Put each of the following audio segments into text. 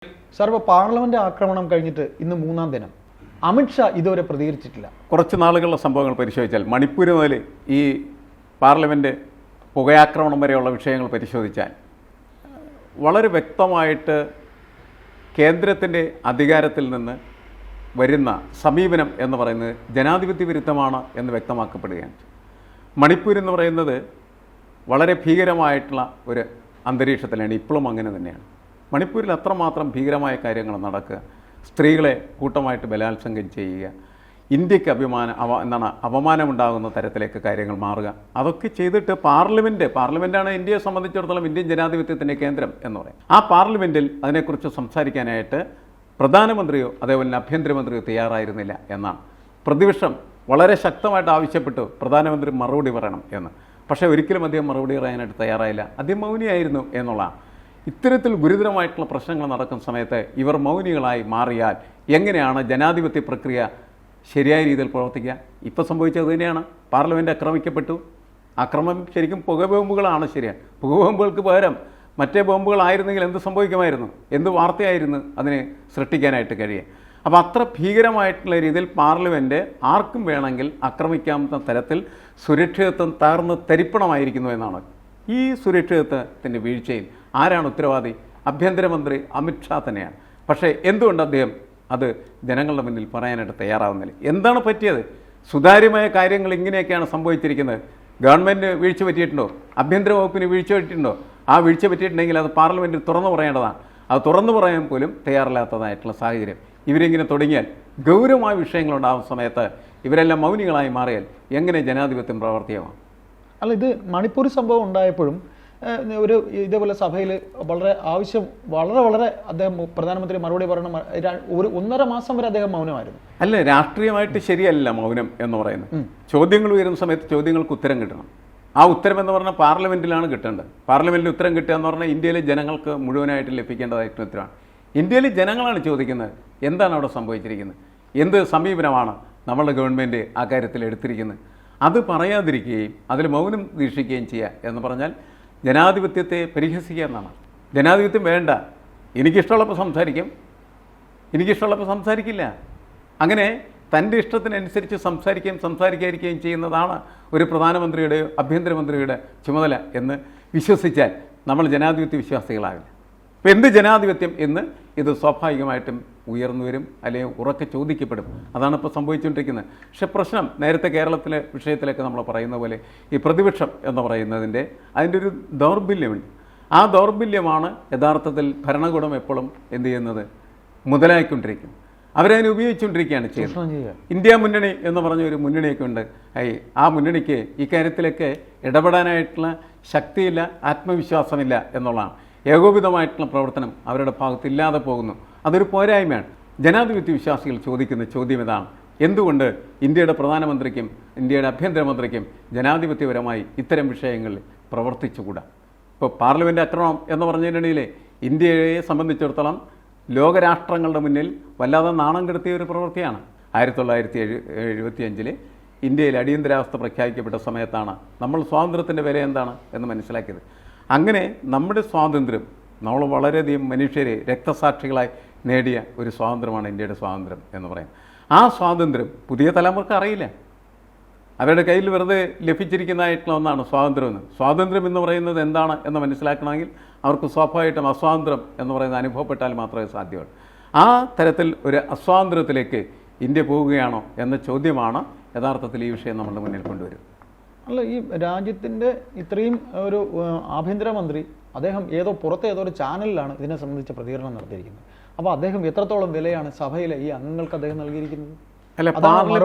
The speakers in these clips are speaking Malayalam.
സാർ, ഇപ്പോൾ പാർലമെന്റ് ആക്രമണം കഴിഞ്ഞിട്ട് ഇന്ന് മൂന്നാം ദിനം അമിത്ഷാ ഇതുവരെ പ്രതികരിച്ചിട്ടില്ല. കുറച്ച് നാളുകളുടെ സംഭവങ്ങൾ പരിശോധിച്ചാൽ മണിപ്പൂർ മുതൽ ഈ പാർലമെൻറ്റ് പുകയാക്രമണം വരെയുള്ള വിഷയങ്ങൾ പരിശോധിച്ചാൽ വളരെ വ്യക്തമായിട്ട് കേന്ദ്രത്തിൻ്റെ അധികാരത്തിൽ നിന്ന് വരുന്ന സമീപനം എന്ന് പറയുന്നത് ജനാധിപത്യ വിരുദ്ധമാണ് എന്ന് വ്യക്തമാക്കപ്പെടുകയാണ്. മണിപ്പൂർ എന്ന് പറയുന്നത് വളരെ ഭീകരമായിട്ടുള്ള ഒരു അന്തരീക്ഷത്തിലാണ്, ഇപ്പോഴും അങ്ങനെ തന്നെയാണ്. മണിപ്പൂരിൽ അത്രമാത്രം ഭീകരമായ കാര്യങ്ങൾ നടക്കുക, സ്ത്രീകളെ കൂട്ടമായിട്ട് ബലാത്സംഗം ചെയ്യുക, ഇന്ത്യക്ക് അപമാനമുണ്ടാകുന്ന തരത്തിലേക്ക് കാര്യങ്ങൾ മാറുക, അതൊക്കെ ചെയ്തിട്ട് പാർലമെൻറ്റാണ് ഇന്ത്യയെ സംബന്ധിച്ചിടത്തോളം ഇന്ത്യൻ ജനാധിപത്യത്തിൻ്റെ കേന്ദ്രം എന്ന് പറയും. ആ പാർലമെൻറ്റിൽ അതിനെക്കുറിച്ച് സംസാരിക്കാനായിട്ട് പ്രധാനമന്ത്രിയോ അതേപോലെ ആഭ്യന്തരമന്ത്രിയോ തയ്യാറായിരുന്നില്ല എന്നാണ്. പ്രതിപക്ഷം വളരെ ശക്തമായിട്ട് ആവശ്യപ്പെട്ടു പ്രധാനമന്ത്രി മറുപടി പറയണം എന്ന്. പക്ഷേ ഒരിക്കലും അദ്ദേഹം മറുപടി പറയാനായിട്ട് തയ്യാറായില്ല, അദ്ദേഹം മൗനിയായിരുന്നു എന്നുള്ളതാണ്. ഇത്തരത്തിൽ ഗുരുതരമായിട്ടുള്ള പ്രശ്നങ്ങൾ നടക്കുന്ന സമയത്ത് ഇവർ മൗനികളായി മാറിയാൽ എങ്ങനെയാണ് ജനാധിപത്യ പ്രക്രിയ ശരിയായ രീതിയിൽ പ്രവർത്തിക്കുക? ഇപ്പോൾ സംഭവിച്ചത് തന്നെയാണ്. പാർലമെൻറ്റ് ആക്രമിക്കപ്പെട്ടു. ആക്രമണം ശരിക്കും പുകബോംബുകളാണ്, ശരിയാണ്. പുകബോംബുകൾക്ക് പകരം മറ്റേ ബോംബുകളായിരുന്നെങ്കിൽ എന്ത് സംഭവിക്കുമായിരുന്നു, എന്ത് വാർത്തയായിരുന്നു അതിനെ സൃഷ്ടിക്കാനായിട്ട് കഴിയുക. അപ്പോൾ അത്ര ഭീകരമായിട്ടുള്ള രീതിയിൽ പാർലമെൻറ്റ് ആർക്കും വേണമെങ്കിൽ ആക്രമിക്കാവുന്ന തരത്തിൽ സുരക്ഷിതത്വം തകർന്ന് തരിപ്പണമായിരിക്കുന്നു എന്നാണ്. ഈ സുരക്ഷിതത്വത്തിൻ്റെ വീഴ്ചയിൽ ആരാണ് ഉത്തരവാദി? ആഭ്യന്തരമന്ത്രി അമിത്ഷാ തന്നെയാണ്. പക്ഷേ എന്തുകൊണ്ട് അദ്ദേഹം അത് ജനങ്ങളുടെ മുന്നിൽ പറയാനായിട്ട് തയ്യാറാവുന്നില്ല? എന്താണ് പറ്റിയത്? സുതാര്യമായ കാര്യങ്ങൾ ഇങ്ങനെയൊക്കെയാണ് സംഭവിച്ചിരിക്കുന്നത്. ഗവൺമെൻറ് വീഴ്ച പറ്റിയിട്ടുണ്ടോ? ആഭ്യന്തര വകുപ്പിന് വീഴ്ച പറ്റിയിട്ടുണ്ടോ? ആ വീഴ്ച പറ്റിയിട്ടുണ്ടെങ്കിൽ അത് പാർലമെൻറ്റിൽ തുറന്നു പറയേണ്ടതാണ്. അത് തുറന്നു പറയാൻ പോലും തയ്യാറില്ലാത്തതായിട്ടുള്ള സാഹചര്യം. ഇവരിങ്ങനെ തുടങ്ങിയാൽ ഗൗരവമായ വിഷയങ്ങളുണ്ടാകുന്ന സമയത്ത് ഇവരെല്ലാം മൗനികളായി മാറിയാൽ എങ്ങനെ ജനാധിപത്യം പ്രവർത്തിയാവാം? അല്ല, ഇത് മണിപ്പൂർ സംഭവം ഉണ്ടായപ്പോഴും ഒരു ഇതേപോലെ സഭയിൽ വളരെ അദ്ദേഹം പ്രധാനമന്ത്രി മറുപടി പറയണം, ഒരു 1.5 മാസം വരെ അദ്ദേഹം മൗനമായിരുന്നു. അല്ല, രാഷ്ട്രീയമായിട്ട് ശരിയല്ല മൗനം എന്ന് പറയുന്നത്. ചോദ്യങ്ങൾ ഉയരുന്ന സമയത്ത് ചോദ്യങ്ങൾക്ക് ഉത്തരം കിട്ടണം. ആ ഉത്തരം എന്ന് പറഞ്ഞാൽ പാർലമെൻറ്റിലാണ് കിട്ടേണ്ടത്. പാർലമെൻറ്റിൽ ഉത്തരം കിട്ടുക എന്ന് പറഞ്ഞാൽ ഇന്ത്യയിലെ ജനങ്ങൾക്ക് മുഴുവനായിട്ട് ലഭിക്കേണ്ടതായിട്ടുള്ള ഉത്തരമാണ്. ഇന്ത്യയിലെ ജനങ്ങളാണ് ചോദിക്കുന്നത് എന്താണ് അവിടെ സംഭവിച്ചിരിക്കുന്നത്, എന്ത് സമീപനമാണ് നമ്മളുടെ ഗവൺമെൻറ് ആ കാര്യത്തിൽ എടുത്തിരിക്കുന്നത്. അത് പറയാതിരിക്കുകയും അതിൽ മൗനം ദീക്ഷിക്കുകയും ചെയ്യുക എന്ന് പറഞ്ഞാൽ ജനാധിപത്യത്തെ പരിഹസിക്കുക എന്നാണ്. ജനാധിപത്യം വേണ്ട, എനിക്കിഷ്ടമുള്ളപ്പോൾ സംസാരിക്കും, എനിക്കിഷ്ടമുള്ളപ്പോൾ സംസാരിക്കില്ല. അങ്ങനെ തൻ്റെ ഇഷ്ടത്തിനനുസരിച്ച് സംസാരിക്കാതിരിക്കുകയും ചെയ്യുന്നതാണ് ഒരു പ്രധാനമന്ത്രിയുടെയോ ആഭ്യന്തരമന്ത്രിയുടെ ചുമതല എന്ന് വിശ്വസിച്ചാൽ നമ്മൾ ജനാധിപത്യ വിശ്വാസികളാകില്ല. അപ്പോൾ എന്ത് ജനാധിപത്യം എന്ന് ഇത് സ്വാഭാവികമായിട്ടും ഉയർന്നു വരും, അല്ലെങ്കിൽ ഉറക്കെ ചോദിക്കപ്പെടും. അതാണ് ഇപ്പോൾ സംഭവിച്ചുകൊണ്ടിരിക്കുന്നത്. പക്ഷേ പ്രശ്നം നേരത്തെ കേരളത്തിലെ വിഷയത്തിലൊക്കെ നമ്മൾ പറയുന്ന പോലെ ഈ പ്രതിപക്ഷം എന്ന് പറയുന്നതിൻ്റെ അതിൻ്റെ ഒരു ദൗർബല്യമുണ്ട്. ആ ദൗർബല്യമാണ് യഥാർത്ഥത്തിൽ ഭരണകൂടം എപ്പോഴും എന്ത് ചെയ്യുന്നത്, മുതലായിക്കൊണ്ടിരിക്കുന്നത്. അവരതിനെ ഉപയോഗിച്ചുകൊണ്ടിരിക്കുകയാണ് ചെയ്യുന്നത്. ഇന്ത്യ മുന്നണി എന്ന് പറഞ്ഞ ഒരു മുന്നണിയൊക്കെ ഉണ്ട്. ആ മുന്നണിക്ക് ഇക്കാര്യത്തിലൊക്കെ ഇടപെടാനായിട്ടുള്ള ശക്തിയില്ല, ആത്മവിശ്വാസമില്ല എന്നുള്ളതാണ്. ഏകോപിതമായിട്ടുള്ള പ്രവർത്തനം അവരുടെ ഭാഗത്തില്ലാതെ പോകുന്നു. അതൊരു പോരായ്മയാണ്. ജനാധിപത്യ വിശ്വാസികൾ ചോദിക്കുന്ന ചോദ്യം ഇതാണ്: എന്തുകൊണ്ട് ഇന്ത്യയുടെ പ്രധാനമന്ത്രിക്കും ഇന്ത്യയുടെ ആഭ്യന്തരമന്ത്രിക്കും ജനാധിപത്യപരമായി ഇത്തരം വിഷയങ്ങളിൽ പ്രവർത്തിച്ചുകൂടാ? ഇപ്പോൾ പാർലമെൻറ്റ് ആക്രമണം എന്ന് പറഞ്ഞതിനിടയിൽ ഇന്ത്യയെ സംബന്ധിച്ചിടത്തോളം ലോകരാഷ്ട്രങ്ങളുടെ മുന്നിൽ വല്ലാതെ നാണം കെടുത്തിയ ഒരു പ്രവൃത്തിയാണ്. 1975 ഇന്ത്യയിൽ അടിയന്തരാവസ്ഥ പ്രഖ്യാപിക്കപ്പെട്ട സമയത്താണ് നമ്മൾ സ്വാതന്ത്ര്യത്തിൻ്റെ വില എന്താണ് എന്ന് മനസ്സിലാക്കിയത്. അങ്ങനെ നമ്മുടെ സ്വാതന്ത്ര്യം, നമ്മൾ വളരെയധികം മനുഷ്യരെ രക്തസാക്ഷികളായി നേടിയ ഒരു സ്വാതന്ത്ര്യമാണ് ഇന്ത്യയുടെ സ്വാതന്ത്ര്യം എന്ന് പറയുന്നത്. ആ സ്വാതന്ത്ര്യം പുതിയ തലമുറക്ക് അറിയില്ല. അവരുടെ കയ്യിൽ വെറുതെ ലഭിച്ചിരിക്കുന്നതായിട്ടുള്ള ഒന്നാണ് സ്വാതന്ത്ര്യമെന്ന്. സ്വാതന്ത്ര്യം എന്ന് പറയുന്നത് എന്താണ് എന്ന് മനസ്സിലാക്കണമെങ്കിൽ അവർക്ക് സ്വാഭാവികമായിട്ടും അസ്വാതന്ത്ര്യം എന്ന് പറയുന്നത് അനുഭവപ്പെട്ടാൽ മാത്രമേ സാധ്യമുള്ളൂ. ആ തരത്തിൽ ഒരു അസ്വാതന്ത്ര്യത്തിലേക്ക് ഇന്ത്യ പോവുകയാണോ എന്ന ചോദ്യമാണ് യഥാർത്ഥത്തിൽ ഈ വിഷയം നമ്മുടെ മുന്നിൽ കൊണ്ടുവരും. അല്ല, ഈ രാജ്യത്തിൻ്റെ ഇത്രയും ഒരു ആഭ്യന്തരമന്ത്രി അദ്ദേഹം പുറത്തെ ഏതോ ഒരു ചാനലിലാണ് ഇതിനെ സംബന്ധിച്ച പ്രതികരണം നടത്തിയിരിക്കുന്നത്. അപ്പോൾ അദ്ദേഹം എത്രത്തോളം വിലയാണ് സഭയിലെ ഈ അംഗങ്ങൾക്ക് അദ്ദേഹം നൽകിയിരിക്കുന്നത്? അല്ല,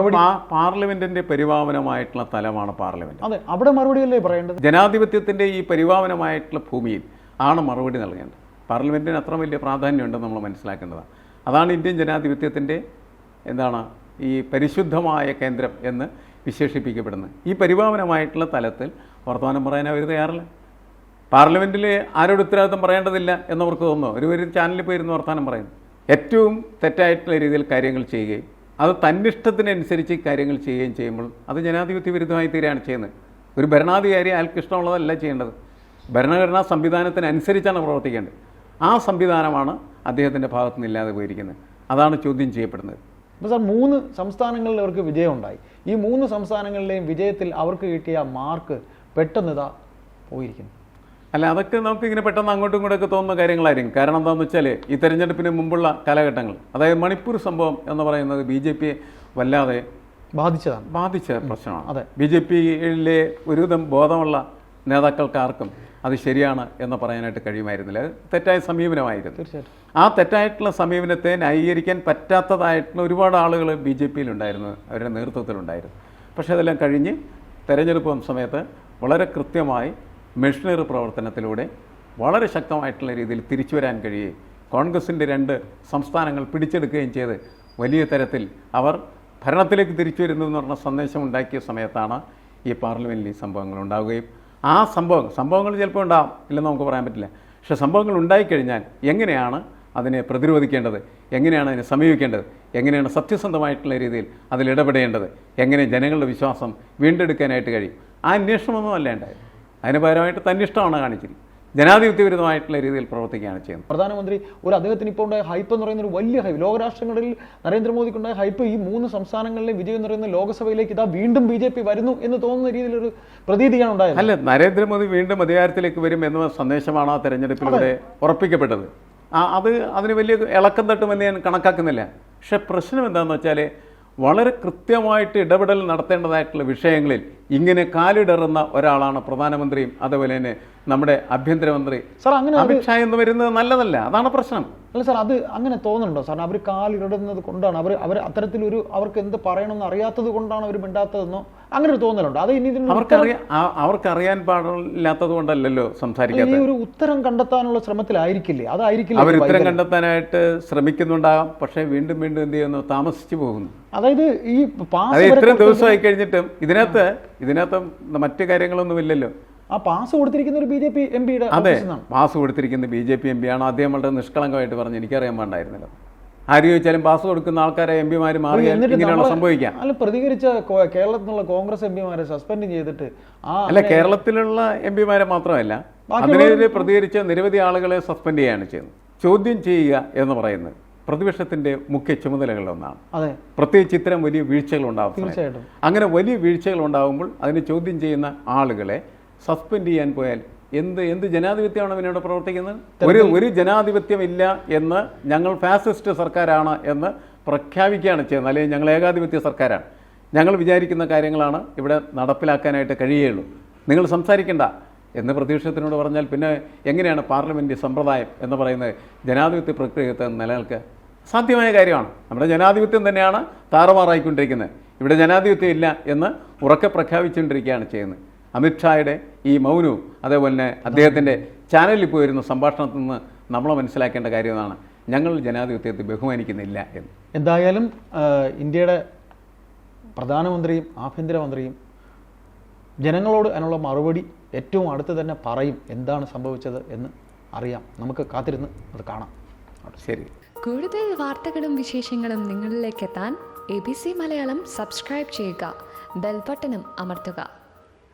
പാർലമെന്റിന്റെ പരിപാവനമായിട്ടുള്ള തലമാണ് പാർലമെന്റ്. അതെ, അവിടെ മറുപടിയല്ലേ പറയേണ്ടത്? ജനാധിപത്യത്തിന്റെ ഈ പരിപാവനമായിട്ടുള്ള ഭൂമിയിൽ ആണ് മറുപടി നൽകേണ്ടത്. പാർലമെന്റിന് അത്ര വലിയ പ്രാധാന്യമുണ്ടെന്ന് നമ്മൾ മനസ്സിലാക്കേണ്ടതാണ്. അതാണ് ഇന്ത്യൻ ജനാധിപത്യത്തിൻ്റെ ഈ പരിശുദ്ധമായ കേന്ദ്രം എന്ന് വിശേഷിപ്പിക്കപ്പെടുന്നത്. ഈ പരിപാവനമായിട്ടുള്ള തലത്തിൽ വർത്തമാനം പറയാൻ അവർ തയ്യാറില്ല. പാർലമെൻറ്റിൽ ആരോട് ഉത്തരവാദിത്വം പറയേണ്ടതില്ല എന്നവർക്ക് തോന്നുന്നു. ഒരു ചാനലിൽ പോയിരുന്ന് വർത്തമാനം പറയുന്നു. ഏറ്റവും തെറ്റായിട്ടുള്ള രീതിയിൽ കാര്യങ്ങൾ ചെയ്യുകയും അത് തന്നിഷ്ടത്തിനനുസരിച്ച് കാര്യങ്ങൾ ചെയ്യുകയും ചെയ്യുമ്പോൾ അത് ജനാധിപത്യ വിരുദ്ധമായി തീരുകയാണ് ചെയ്യുന്നത്. ഒരു ഭരണാധികാരി അയാൾക്ക് ഇഷ്ടമുള്ളതല്ല ചെയ്യേണ്ടത്. ഭരണഘടനാ സംവിധാനത്തിനനുസരിച്ചാണ് പ്രവർത്തിക്കേണ്ടത്. ആ സംവിധാനമാണ് അദ്ദേഹത്തിൻ്റെ ഭാഗത്തു നിന്നില്ലാതെ പോയിരിക്കുന്നത്. അതാണ് ചോദ്യം ചെയ്യപ്പെടുന്നത്. അപ്പോൾ സാർ 3 സംസ്ഥാനങ്ങളിൽ അവർക്ക് വിജയം ഉണ്ടായി. ഈ 3 സംസ്ഥാനങ്ങളിലെയും വിജയത്തിൽ അവർക്ക് കിട്ടിയ മാർക്ക് പെട്ടെന്ന് ഇതാ പോയിരിക്കുന്നു. അല്ല, അതൊക്കെ നമുക്കിങ്ങനെ പെട്ടെന്ന് അങ്ങോട്ടും ഇങ്ങോട്ടൊക്കെ തോന്നുന്ന കാര്യങ്ങളായിരിക്കും. കാരണം എന്താണെന്ന് വെച്ചാൽ ഈ തെരഞ്ഞെടുപ്പിന് മുമ്പുള്ള കാലഘട്ടങ്ങൾ, അതായത് മണിപ്പൂർ സംഭവം എന്ന് പറയുന്നത് BJP വല്ലാതെ ബാധിച്ച പ്രശ്നമാണ്. അതെ, BJPയിലെ ഒരുവിധം ബോധമുള്ള നേതാക്കൾക്കാർക്കും അത് ശരിയാണ് എന്ന് പറയാനായിട്ട് കഴിയുമായിരുന്നില്ല. അത് തെറ്റായ സമീപനമായിരുന്നു. തീർച്ചയായിട്ടും ആ തെറ്റായിട്ടുള്ള സമീപനത്തെ ന്യായീകരിക്കാൻ പറ്റാത്തതായിട്ടുള്ള ഒരുപാട് ആളുകൾ BJPയിലുണ്ടായിരുന്നു, അവരുടെ നേതൃത്വത്തിലുണ്ടായിരുന്നു. പക്ഷേ അതെല്ലാം കഴിഞ്ഞ് തെരഞ്ഞെടുപ്പ് സമയത്ത് വളരെ കൃത്യമായി മെഷീനറി പ്രവർത്തനത്തിലൂടെ വളരെ ശക്തമായിട്ടുള്ള രീതിയിൽ തിരിച്ചു വരാൻ കഴിയുകയും കോൺഗ്രസിൻ്റെ 2 സംസ്ഥാനങ്ങൾ പിടിച്ചെടുക്കുകയും ചെയ്ത് വലിയ തരത്തിൽ അവർ ഭരണത്തിലേക്ക് തിരിച്ചു വരുന്നു എന്ന് പറഞ്ഞ സന്ദേശം ഉണ്ടാക്കിയ സമയത്താണ് ഈ പാർലമെൻറ്റിൽ ഈ സംഭവങ്ങൾ ഉണ്ടാവുകയും ആ സംഭവങ്ങൾ ചിലപ്പോൾ ഉണ്ടാകും, ഇല്ലെന്ന് നമുക്ക് പറയാൻ പറ്റില്ല. പക്ഷേ സംഭവങ്ങൾ ഉണ്ടായിക്കഴിഞ്ഞാൽ എങ്ങനെയാണ് അതിനെ പ്രതിരോധിക്കേണ്ടത്, എങ്ങനെയാണ് അതിനെ സമീപിക്കേണ്ടത്, എങ്ങനെയാണ് സത്യസന്ധമായിട്ടുള്ള രീതിയിൽ അതിലിടപെടേണ്ടത്, എങ്ങനെ ജനങ്ങളുടെ വിശ്വാസം വീണ്ടെടുക്കാനായിട്ട് കഴിയും, ആ അന്വേഷണമൊന്നും അല്ല ഉണ്ടായത്. അതിന് പകരമായിട്ട് തന്നിഷ്ടമാണ് കാണിച്ചിരിക്കുന്നത്. ജനാധിപത്യ വിരുദ്ധമായിട്ടുള്ള രീതിയിൽ പ്രവർത്തിക്കുകയാണ് ചെയ്യുന്നത്. പ്രധാനമന്ത്രി അദ്ദേഹത്തിന് ഇപ്പോൾ ഉണ്ടായ ഹൈപ്പ് എന്ന് പറയുന്ന ഒരു വലിയ ഹൈപ്പ്, ലോകരാഷ്ട്രങ്ങളിൽ നരേന്ദ്രമോദിക്കുണ്ടായ ഹൈപ്പ് ഈ 3 സംസ്ഥാനങ്ങളിലെ വിജയം എന്ന് പറയുന്ന ലോകസഭയിലേക്ക് ഇതാ വീണ്ടും BJP വരുന്നു എന്ന് തോന്നുന്ന രീതിയിലൊരു പ്രതീതിയാണ് ഉണ്ടായത്. അല്ല, നരേന്ദ്രമോദി വീണ്ടും അധികാരത്തിലേക്ക് വരും എന്ന സന്ദേശമാണ് ആ തെരഞ്ഞെടുപ്പിലൂടെ ഉറപ്പിക്കപ്പെട്ടത്. അതിന് വലിയ ഇളക്കം തട്ടുമെന്ന് ഞാൻ കണക്കാക്കുന്നില്ല. പക്ഷെ പ്രശ്നം എന്താണെന്ന് വെച്ചാൽ വളരെ കൃത്യമായിട്ട് ഇടപെടൽ നടത്തേണ്ടതായിട്ടുള്ള വിഷയങ്ങളിൽ ഇങ്ങനെ കാലിടറുന്ന ഒരാളാണ് പ്രധാനമന്ത്രിയും അതുപോലെ തന്നെ നമ്മുടെ ആഭ്യന്തരമന്ത്രി അമിത്ഷാ എന്ന് വരുന്നത് നല്ലതല്ല. അതാണ് പ്രശ്നം. അല്ല സാർ, അത് അങ്ങനെ തോന്നുന്നുണ്ടോ സാർ? അവർ കാലിടുന്നത് കൊണ്ടാണ് അവർ അത്തരത്തിലൊരു അവർക്ക് എന്ത് പറയണമെന്ന് അറിയാത്തത് കൊണ്ടാണ് അവർ മിണ്ടാത്തതെന്നോ അങ്ങനെ ഒരു തോന്നലുണ്ടോ? അത് ഇനി അവർക്കറിയാൻ പാടില്ലാത്തത് കൊണ്ടല്ലോ സംസാരിക്കുന്നത്. ഒരു ഉത്തരം കണ്ടെത്താനുള്ള ശ്രമത്തിലായിരിക്കില്ലേ? അതായിരിക്കില്ല അവർ ഉത്തരം കണ്ടെത്താനായിട്ട് ശ്രമിക്കുന്നുണ്ടാകാം. പക്ഷേ വീണ്ടും വീണ്ടും എന്ത് ചെയ്യുന്നു, താമസിച്ചു പോകുന്നു. അതായത് ഈ ഇത്രയും ദിവസമായി കഴിഞ്ഞിട്ടും ഇതിനകത്ത് മറ്റു കാര്യങ്ങളൊന്നുമില്ലല്ലോ. ആ പാസ് കൊടുത്തിരിക്കുന്ന ഒരു BJP MPയുടെ അതെ, പാസ് കൊടുത്തിരിക്കുന്ന BJP MP ആണ്. അദ്ദേഹം വളരെ നിഷ്കളങ്കമായിട്ട് പറഞ്ഞു, എനിക്കറിയാൻ പാണ്ടായിരുന്നല്ലോ. ആര് ചോദിച്ചാലും പാസ് കൊടുക്കുന്ന ആൾക്കാരെ MP-മാർ മാറിയാൽ ഇങ്ങനെയാണ് സംഭവിക്കാം. അല്ല, പ്രതികരിച്ച കേരളത്തിലുള്ള കോൺഗ്രസ് MP-മാരെ സസ്പെൻഡ് ചെയ്തിട്ട് അല്ല, കേരളത്തിലുള്ള MP-മാരെ മാത്രമല്ല, അതിനെതിരെ പ്രതികരിച്ച നിരവധി ആളുകളെ സസ്പെൻഡ് ചെയ്യുകയാണ് ചെയ്യുന്നത്. ചോദ്യം ചെയ്യുക എന്ന് പറയുന്നത് പ്രതിപക്ഷത്തിന്റെ മുഖ്യ ചുമതലകളിലൊന്നാണ്. അതെ, പ്രത്യേകിച്ച് ഇത്തരം വലിയ വീഴ്ചകൾ ഉണ്ടാകും. അങ്ങനെ വലിയ വീഴ്ചകൾ ഉണ്ടാകുമ്പോൾ അതിനെ ചോദ്യം ചെയ്യുന്ന ആളുകളെ സസ്പെൻഡ് ചെയ്യാൻ പോയാൽ എന്ത് ജനാധിപത്യമാണ് അവനോട് പ്രവർത്തിക്കുന്നത്? ഒരു ജനാധിപത്യമില്ല എന്ന് ഞങ്ങൾ ഫാസിസ്റ്റ് സർക്കാരാണ് എന്ന് പ്രഖ്യാപിക്കുകയാണ് ചെയ്യുന്നത്. അല്ലെങ്കിൽ ഞങ്ങൾ ഏകാധിപത്യ സർക്കാരാണ്, ഞങ്ങൾ വിചാരിക്കുന്ന കാര്യങ്ങളാണ് ഇവിടെ നടപ്പിലാക്കാനായിട്ട് കഴിയുകയുള്ളൂ, നിങ്ങൾ സംസാരിക്കേണ്ട എന്ന് പ്രതിപക്ഷത്തിനോട് പറഞ്ഞാൽ പിന്നെ എങ്ങനെയാണ് പാർലമെൻറ്റ് സമ്പ്രദായം എന്ന് പറയുന്നത് ജനാധിപത്യ പ്രക്രിയത്തെ നിലനിൽക്കുക? സാധ്യമായ കാര്യമാണ്. നമ്മുടെ ജനാധിപത്യം തന്നെയാണ് താറുമാറായിക്കൊണ്ടിരിക്കുന്നത്. ഇവിടെ ജനാധിപത്യം ഇല്ല എന്ന് ഉറക്കെ പ്രഖ്യാപിച്ചുകൊണ്ടിരിക്കുകയാണ് ചെയ്യുന്നത്. അമിത്ഷായുടെ ഈ മൗനവും അതേപോലെ തന്നെ അദ്ദേഹത്തിൻ്റെ ചാനലിൽ പോയിരുന്ന സംഭാഷണത്തിൽ നിന്ന് നമ്മൾ മനസ്സിലാക്കേണ്ട കാര്യമാണ് ഞങ്ങൾ ജനാധിപത്യത്തെ ബഹുമാനിക്കുന്നില്ല എന്ന്. എന്തായാലും ഇന്ത്യയുടെ പ്രധാനമന്ത്രിയും ആഭ്യന്തരമന്ത്രിയും ജനങ്ങളോട് അതിനുള്ള മറുപടി ഏറ്റവും അടുത്ത് തന്നെ പറയും. എന്താണ് സംഭവിച്ചത് എന്ന് അറിയാം. നമുക്ക് കാത്തിരുന്ന് അത് കാണാം. ശരി. കൂടുതൽ വാർത്തകളും വിശേഷങ്ങളും നിങ്ങളിലേക്ക് എത്താൻ ABC മലയാളം സബ്സ്ക്രൈബ് ചെയ്യുക, ബെൽ ബട്ടണും അമർത്തുക.